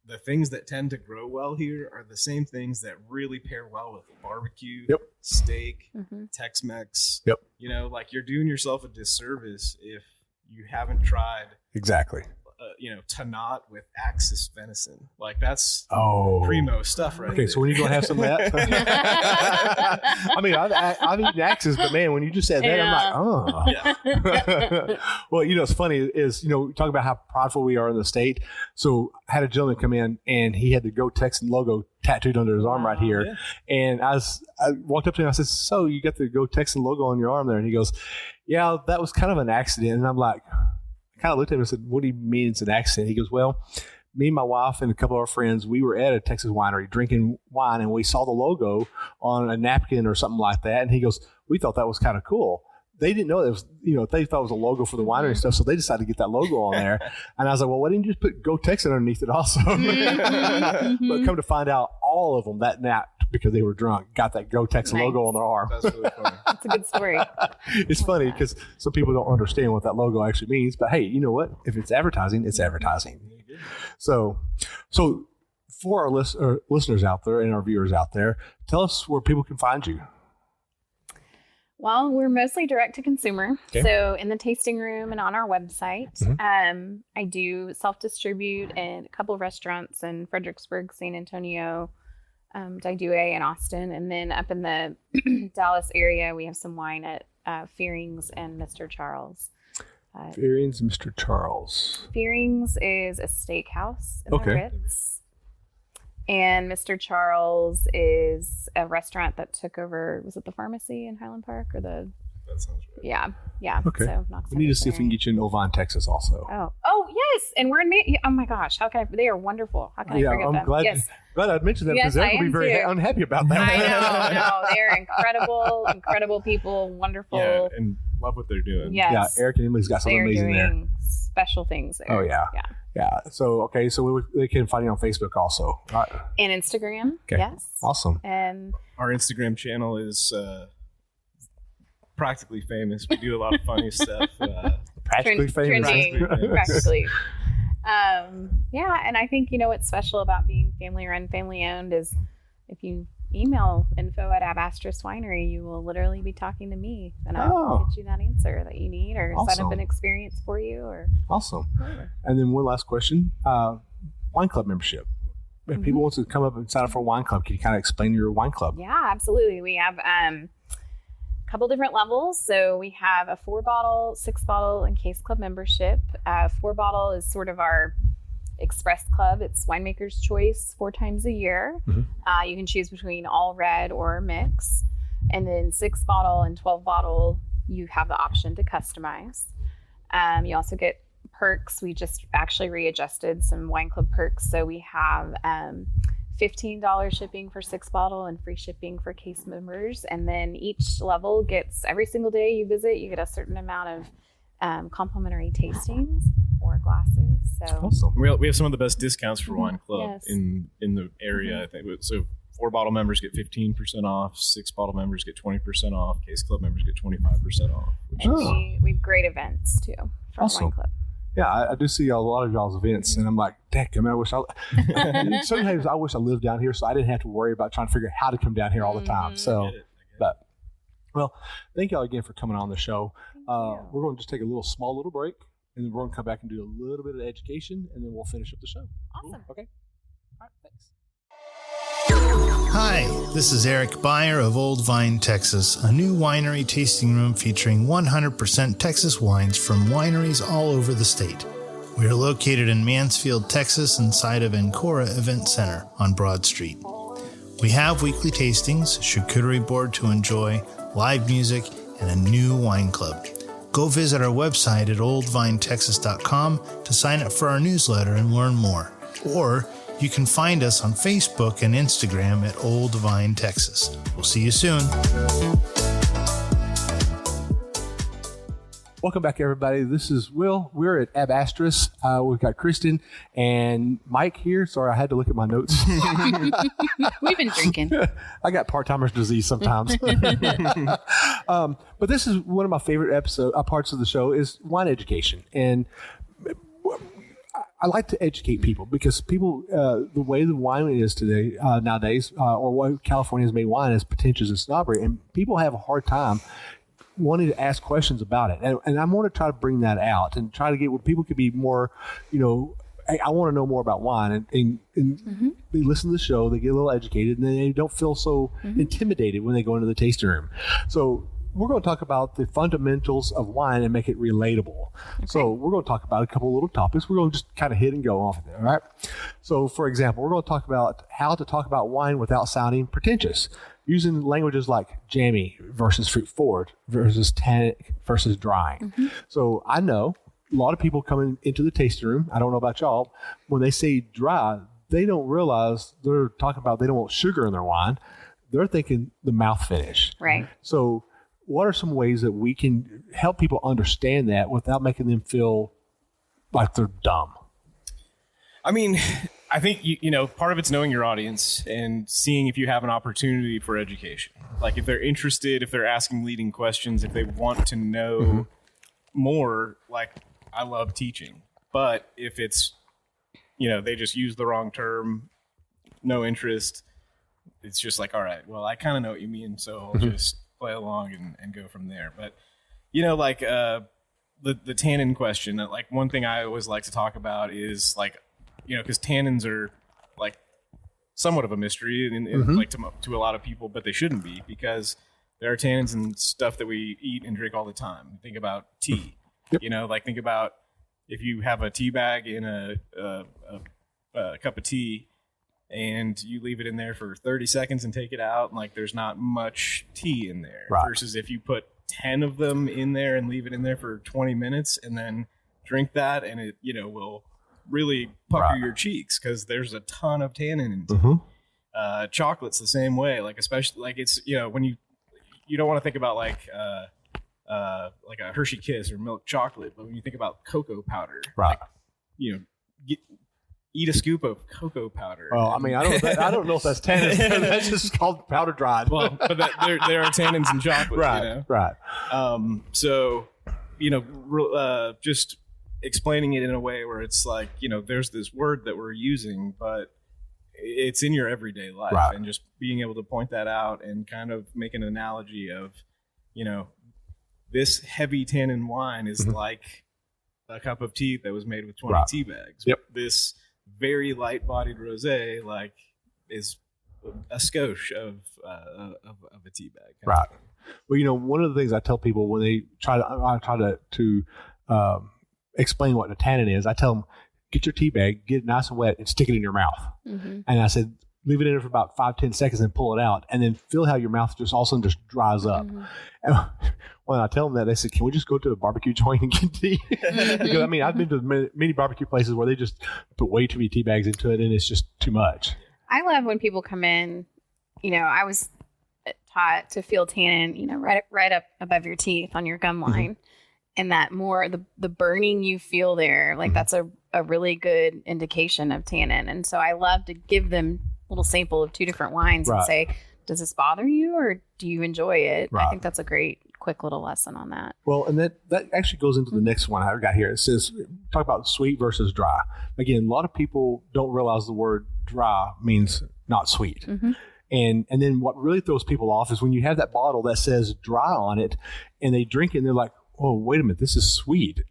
[SPEAKER 3] the things that tend to grow well here are the same things that really pair well with barbecue, steak, Tex-Mex. Like you're doing yourself a disservice if you haven't tried Tannat with Axis venison. Like that's primo stuff, right?
[SPEAKER 1] Okay, so when you go have some of that, I mean, I've eaten Axis, but man, when you just said that, I'm like, Well, it's funny is we talk about how prideful we are in the state. So I had a gentleman come in and he had the Go Texan logo tattooed under his arm right here, and I walked up to him. I said, "So you got the Go Texan logo on your arm there?" And he goes, "Yeah, that was kind of an accident." And I'm like, kind of looked at him and said, "What do you mean it's an accident?" He goes, "Well, me and my wife and a couple of our friends, we were at a Texas winery drinking wine and we saw the logo on a napkin or something like that." And he goes, "We thought that was kind of cool." They didn't know it was, they thought it was a logo for the winery and stuff. So they decided to get that logo on there. And I was like, "Well, why didn't you just put Go Texan underneath it also?" But come to find out, all of them that night, because they were drunk, got that Go Texan logo on their arm.
[SPEAKER 3] That's really funny.
[SPEAKER 2] That's a good story.
[SPEAKER 1] It's funny because some people don't understand what that logo actually means. But hey, you know what? If it's advertising, it's advertising. So for our listeners out there and our viewers out there, tell us where people can find you.
[SPEAKER 2] Well, we're mostly direct to consumer. Okay. So in the tasting room and on our website, I do self-distribute in a couple of restaurants in Fredericksburg, San Antonio, Didue and Austin. And then up in the Dallas area, we have some wine at Fearing's and Mr. Charles.
[SPEAKER 1] Fearing's and Mr. Charles.
[SPEAKER 2] Fearing's is a steakhouse in the Ritz. And Mr. Charles is a restaurant that took over, was it the pharmacy in Highland Park or the...
[SPEAKER 3] That sounds right.
[SPEAKER 2] Yeah.
[SPEAKER 1] Okay. So we need to see if we can get you in Ovine, Texas also.
[SPEAKER 2] Oh, yes. And we're in, oh my gosh, they are wonderful. How can I forget them?
[SPEAKER 1] Glad I'd mentioned them because they're going to be very unhappy about that.
[SPEAKER 2] I know. They're incredible people, wonderful.
[SPEAKER 3] Yeah, and love what they're doing.
[SPEAKER 2] Yes.
[SPEAKER 1] Yeah, Eric and Emily's got something amazing there.
[SPEAKER 2] Special things there.
[SPEAKER 1] Oh, yeah. Yeah. So, they can find you on Facebook also. Right.
[SPEAKER 2] And Instagram. Okay. Yes.
[SPEAKER 1] Awesome.
[SPEAKER 2] And
[SPEAKER 3] our Instagram channel is practically famous. We do a lot of funny stuff.
[SPEAKER 1] Practically famous.
[SPEAKER 2] Practically. And I think, what's special about being family run, family owned is if you email info@Ab Astris Winery, you will literally be talking to me and I'll get you that answer that you need or set up an experience for you. Or
[SPEAKER 1] Awesome. Whatever. And then one last question, wine club membership. If people want to come up and sign up for a wine club, can you kind of explain your wine club?
[SPEAKER 2] Yeah, absolutely. We have a couple different levels. So we have a 4-bottle, 6-bottle, and case club membership. 4-bottle is sort of our Express Club. It's winemaker's choice 4 times a year. You can choose between all red or mix. And then 6-bottle and 12-bottle, you have the option to customize. You also get perks. We just actually readjusted some wine club perks. So we have $15 shipping for 6-bottle and free shipping for case members. And then each level gets, every single day you visit, you get a certain amount of complimentary tastings or glasses. So
[SPEAKER 1] awesome.
[SPEAKER 3] We have some of the best discounts for wine club in the area. I think so. 4-bottle members get 15% off. 6-bottle members get 20% off. Case club members get 25% off.
[SPEAKER 2] We have great events too for wine club.
[SPEAKER 1] Yeah, I do see a lot of y'all's events, and I'm like, "Dang, I wish sometimes I wish I lived down here, so I didn't have to worry about trying to figure out how to come down here all the time." So, well, thank y'all again for coming on the show. We're going to just take a small little break, and then we're going to come back and do a little bit of education, and then we'll finish up the show.
[SPEAKER 2] Awesome.
[SPEAKER 1] Cool. Okay. All right. Thanks.
[SPEAKER 4] Hi, this is Eric Byer of Old Vine, Texas, a new winery tasting room featuring 100% Texas wines from wineries all over the state. We are located in Mansfield, Texas, inside of Ancora Event Center on Broad Street. We have weekly tastings, charcuterie board to enjoy, live music, and a new wine club. Go visit our website at oldvinetexas.com to sign up for our newsletter and learn more. Or you can find us on Facebook and Instagram at Old Vine Texas. We'll see you soon.
[SPEAKER 1] Welcome back, everybody. This is Will. We're at Ab Astris. We've got Kristen and Mike here. Sorry, I had to look at my notes.
[SPEAKER 2] We've been drinking.
[SPEAKER 1] I got part-timer's disease sometimes. But this is one of my favorite parts of the show is wine education. And I like to educate people because people, the way the wine is today, nowadays, or what California has made wine is pretentious and snobbery. And people have a hard time wanting to ask questions about it. And I want to try to bring that out and try to get where people could be more, I want to know more about wine. And they listen to the show, they get a little educated, and then they don't feel so intimidated when they go into the tasting room. So we're going to talk about the fundamentals of wine and make it relatable. Okay. So we're going to talk about a couple of little topics. We're going to just kind of hit and go off of it, all right? So, for example, we're going to talk about how to talk about wine without sounding pretentious, using languages like jammy versus fruit forward versus tannic versus drying. So I know a lot of people coming into the tasting room, I don't know about y'all, when they say dry, they don't realize they're talking about they don't want sugar in their wine. They're thinking the mouth finish.
[SPEAKER 2] Right.
[SPEAKER 1] So what are some ways that we can help people understand that without making them feel like they're dumb?
[SPEAKER 3] I mean, I think, part of it's knowing your audience and seeing if you have an opportunity for education. Like if they're interested, if they're asking leading questions, if they want to know more, like I love teaching. But if it's, they just use the wrong term, no interest, it's just like, all right, well, I kind of know what you mean, so I'll just play along and go from there. But, the tannin question, like one thing I always like to talk about is like, because tannins are like somewhat of a mystery and like to a lot of people, but they shouldn't be because there are tannins and stuff that we eat and drink all the time. Think about tea, think about if you have a tea bag in a cup of tea and you leave it in there for 30 seconds and take it out, and like there's not much tea in there. Right. Versus if you put 10 of them in there and leave it in there for 20 minutes and then drink that, and it, will really pucker your cheeks because there's a ton of tannin in tea. Chocolate's the same way, like especially like it's when you don't want to think about like a Hershey Kiss or milk chocolate, but when you think about cocoa powder, like, eat a scoop of cocoa powder.
[SPEAKER 1] Well, I mean, I don't know if that's tannins. That's just called powder dried.
[SPEAKER 3] Well, but there are tannins in chocolate,
[SPEAKER 1] right.
[SPEAKER 3] So just explaining it in a way where it's like, there's this word that we're using, but it's in your everyday life, and just being able to point that out and kind of make an analogy of, this heavy tannin wine is like a cup of tea that was made with 20 tea bags.
[SPEAKER 1] Yep.
[SPEAKER 3] This very light-bodied rosé, like, is a skosh of a tea bag.
[SPEAKER 1] Right. Well, one of the things I tell people when they try to explain what a tannin is, I tell them, get your tea bag, get it nice and wet, and stick it in your mouth. And I said, leave it in there for about 5-10 seconds and pull it out, and then feel how your mouth just all of a sudden just dries up. And when I tell them that, they said, can we just go to a barbecue joint and get tea? Because I mean, I've been to many barbecue places where they just put way too many tea bags into it, and it's just too much.
[SPEAKER 2] I love when people come in, I was taught to feel tannin, right up above your teeth on your gum line. And that more, the burning you feel there, like that's a really good indication of tannin. And so I love to give them a little sample of 2 different wines and say, does this bother you or do you enjoy it? I think that's a great quick little lesson on that.
[SPEAKER 1] Well, and that actually goes into the next one I've got here. It says, talk about sweet versus dry. Again, a lot of people don't realize the word dry means not sweet. And then what really throws people off is when you have that bottle that says dry on it and they drink it and they're like, oh, wait a minute, this is sweet.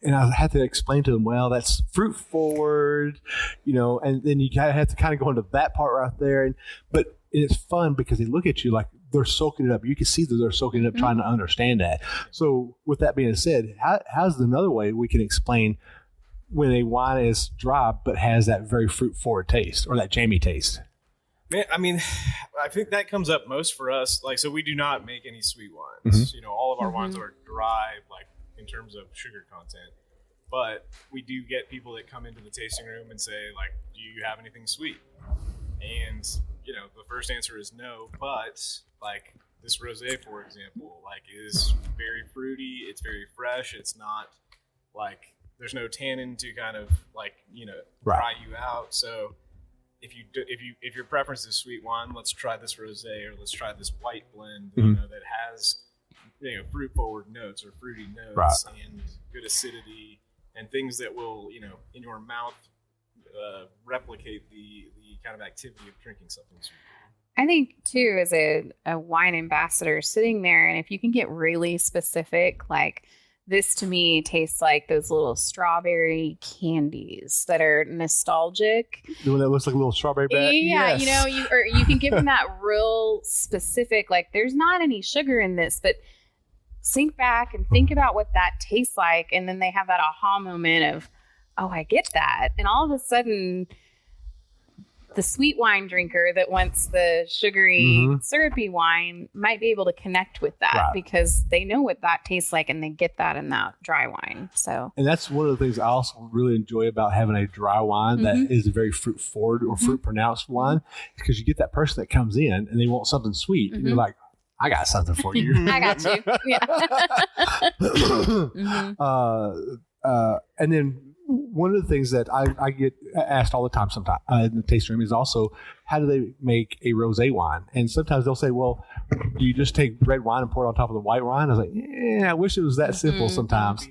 [SPEAKER 1] And I had to explain to them, well, that's fruit forward, and then you have to kind of go into that part right there. But it's fun because they look at you like they're soaking it up. You can see that they're soaking it up, trying to understand that. So with that being said, how's another way we can explain when a wine is dry but has that very fruit forward taste or that jammy taste?
[SPEAKER 3] Man, I mean, I think that comes up most for us. Like, so we do not make any sweet wines.
[SPEAKER 1] Mm-hmm.
[SPEAKER 3] All of our wines are dry, like in terms of sugar content. But we do get people that come into the tasting room and say, like, do you have anything sweet? And, the first answer is no. But, like, this rosé, for example, like, is very fruity. It's very fresh. It's not, like, there's no tannin to kind of, like, dry you out. So if your preference is sweet wine, let's try this rosé or let's try this white blend, that has, fruit forward notes or fruity notes and good acidity and things that will, in your mouth, replicate the kind of activity of drinking something sweet.
[SPEAKER 2] I think too, as a wine ambassador sitting there, and if you can get really specific, like, this to me tastes like those little strawberry candies that are nostalgic.
[SPEAKER 1] The one that looks like a little strawberry bag.
[SPEAKER 2] Yeah,
[SPEAKER 1] yes.
[SPEAKER 2] you can give them that real specific, like, there's not any sugar in this, but sink back and think about what that tastes like. And then they have that aha moment of, oh, I get that. And all of a sudden, the sweet wine drinker that wants the sugary, syrupy wine might be able to connect with that because they know what that tastes like and they get that in that dry wine. So,
[SPEAKER 1] and that's one of the things I also really enjoy about having a dry wine that is a very fruit forward or fruit pronounced wine, because you get that person that comes in and they want something sweet and you're like, I got something for you.
[SPEAKER 2] I got you. Yeah.
[SPEAKER 1] And then one of the things that I get asked all the time sometimes in the tasting room is also, how do they make a rosé wine? And sometimes they'll say, well, do you just take red wine and pour it on top of the white wine? I was like, yeah, I wish it was that simple sometimes.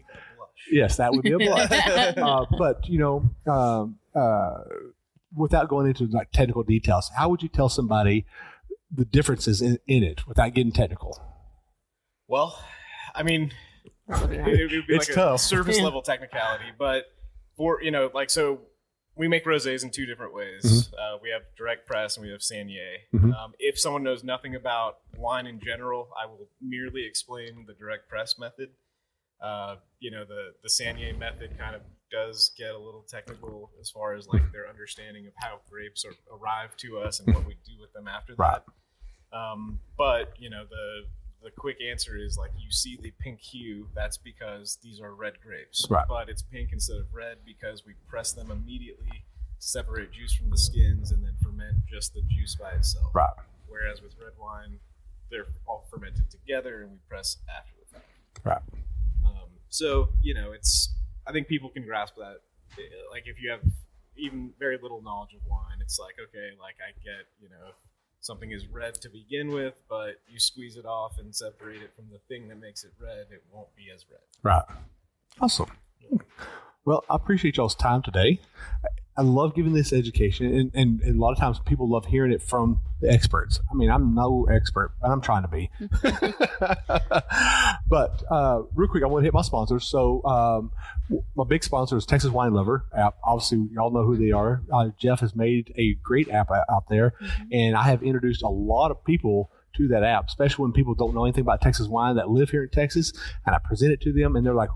[SPEAKER 1] Yes, that would be a blush. But, without going into like technical details, how would you tell somebody the differences in it without getting technical?
[SPEAKER 3] Well, I mean, it would be
[SPEAKER 1] it's
[SPEAKER 3] like
[SPEAKER 1] tough.
[SPEAKER 3] A surface level technicality, but for, so we make rosés in two different ways. We have direct press and we have saignée. If someone knows nothing about wine in general, I will merely explain the direct press method. The saignée method kind of does get a little technical as far as like their understanding of how grapes arrive to us and what we do with them after that. But the quick answer is, like, you see the pink hue, that's because these are red grapes. But it's pink instead of red because we press them immediately to separate juice from the skins and then ferment just the juice by itself. Whereas with red wine, they're all fermented together and we press after the fact. So, I think people can grasp that. Like, if you have even very little knowledge of wine, it's like, okay, like, I get, something is red to begin with, but you squeeze it off and separate it from the thing that makes it red, it won't be as red.
[SPEAKER 1] Awesome. Well, I appreciate y'all's time today. I love giving this education, and a lot of times people love hearing it from the experts. I mean, I'm no expert, but I'm trying to be. But real quick, I want to hit my sponsors. So my big sponsor is Texas Wine Lover app. Obviously, y'all know who they are. Jeff has made a great app out there, and I have introduced a lot of people to that app, especially when people don't know anything about Texas wine that live here in Texas, and I present it to them, and they're like,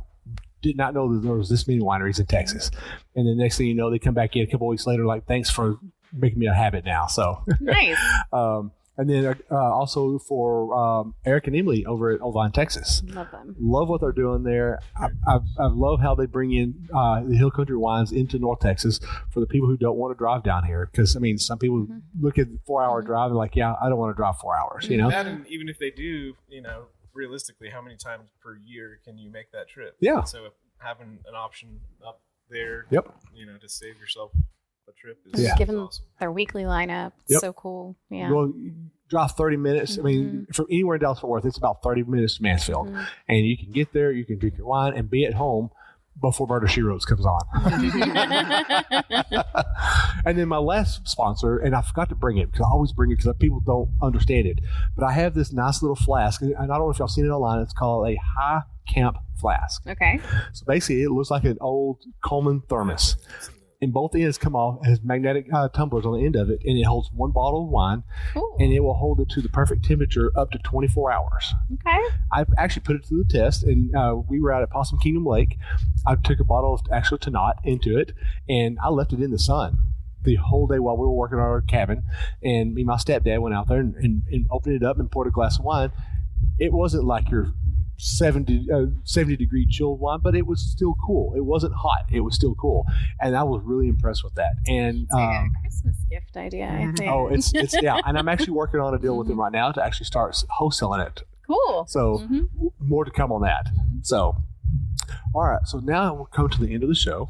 [SPEAKER 1] did not know that there was this many wineries in Texas. And the next thing you know, they come back in a couple of weeks later, like, thanks for making me a habit now. So
[SPEAKER 2] nice.
[SPEAKER 1] And then also for Eric and Emily over at Old Vine, Texas.
[SPEAKER 2] Love them.
[SPEAKER 1] Love what they're doing there. I love how they bring in the Hill Country wines into North Texas for the people who don't want to drive down here. Because, I mean, some people look at 4-hour drive and like, yeah, I don't want to drive 4 hours,
[SPEAKER 3] That, and even if they do, realistically, how many times per year can you make that trip?
[SPEAKER 1] Yeah.
[SPEAKER 3] So having an option up there,
[SPEAKER 1] to
[SPEAKER 3] save yourself a trip is
[SPEAKER 2] Given
[SPEAKER 3] awesome.
[SPEAKER 2] their weekly lineup. It's so cool. Yeah.
[SPEAKER 1] Well, you drive 30 minutes. I mean, from anywhere in Dallas-Fort Worth, it's about 30 minutes to Mansfield. And you can get there, you can drink your wine, and be at home before Murder, She Wrote comes on. And then my last sponsor, and I forgot to bring it because I always bring it because people don't understand it, but I have this nice little flask, and I don't know if y'all seen it online. It's called a High Camp flask.
[SPEAKER 2] Okay.
[SPEAKER 1] So basically, it looks like an old Coleman thermos. And both ends come off, it has magnetic tumblers on the end of it, and it holds one bottle of wine, and it will hold it to the perfect temperature up to 24 hours.
[SPEAKER 2] Okay.
[SPEAKER 1] I actually put it through the test, and we were out at Possum Kingdom Lake. I took a bottle of actual Tannat into it, and I left it in the sun. the whole day while we were working on our cabin, and me and my stepdad went out there and opened it up and poured a glass of wine. It wasn't like your 70 degree chilled wine, but it was still cool. It wasn't hot. It was still cool. And I was really impressed with that. And
[SPEAKER 2] it's like a Christmas gift idea, I think.
[SPEAKER 1] Oh, it's yeah. And I'm actually working on a deal with him right now to actually start wholesaling it.
[SPEAKER 2] Cool.
[SPEAKER 1] So more to come on that. So, all right. So now we'll come to the end of the show.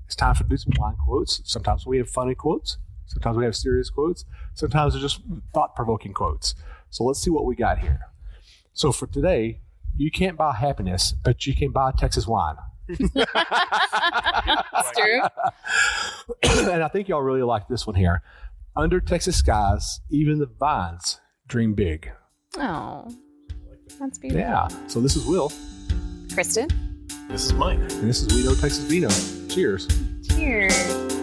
[SPEAKER 1] It's time to do some wine quotes. Sometimes we have funny quotes. Sometimes we have serious quotes. Sometimes they're just thought-provoking quotes. So let's see what we got here. So for today, you can't buy happiness, but you can buy Texas wine.
[SPEAKER 2] That's true.
[SPEAKER 1] And I think y'all really like this one here. Under Texas skies, even the vines dream big.
[SPEAKER 2] Oh, that's beautiful.
[SPEAKER 1] Yeah. So this is Will.
[SPEAKER 2] Kristen.
[SPEAKER 3] This is Mike.
[SPEAKER 1] And this is We Know Texas Vino. Cheers.
[SPEAKER 2] Cheers.